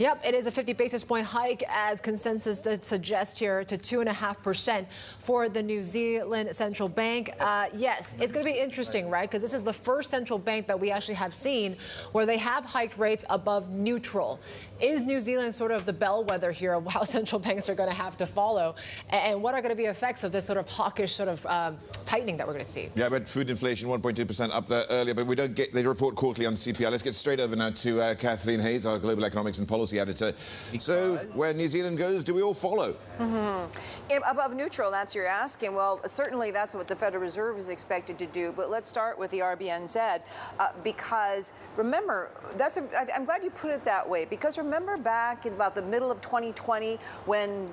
Yep, it is a 50 basis point hike as consensus did suggest here to 2.5% for the New Zealand central bank. Yes, it's going to be interesting, right? Because this is the first central bank that we actually have seen where they have hiked rates above neutral. Is New Zealand sort of the bellwether here of how central banks are going to have to follow? And what are going to be effects of this sort of hawkish sort of tightening that we're going to see? Yeah, but food inflation 1.2% up there earlier, but we don't get the report quarterly on CPI. Let's get straight over now to Kathleen Hayes, our global economics and policy editor. So where New Zealand goes, do we all follow? Above neutral, that's you're asking. Well, certainly that's what the Federal Reserve is expected to do. But let's start with the RBNZ because remember, I'm glad you put it that way, because remember back in about the middle of 2020 when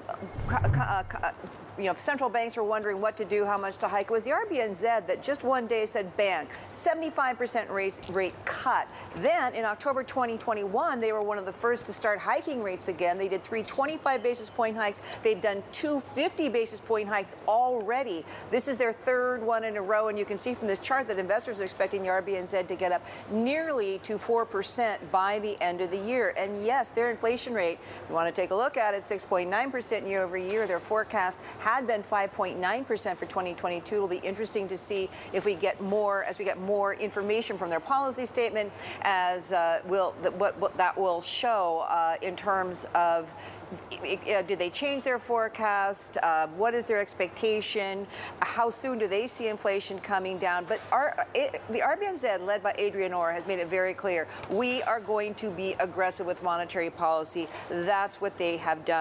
central banks were wondering what to do, how much to hike. It was the RBNZ that just one day said bang, 75% rate cut. Then in October 2021, they were one of the first to start hiking rates again. They did 3 25 basis point hikes. They've done 2 50 basis point hikes already. This is their third one in a row, and you can see from this chart that investors are expecting the RBNZ to get up nearly to 4% by the end of the year. And yes, their inflation rate, you want to take a look at it, 6.9% year over year. Their forecast had been 5.9% for 2022. It'll be interesting to see if we get more, as we get more information from their policy statement, as what that will show in terms of did they change their forecast? What is their expectation? How soon do they see inflation coming down? But the RBNZ, led by Adrian Orr, has made it very clear. We are going to be aggressive with monetary policy. That's what they have done.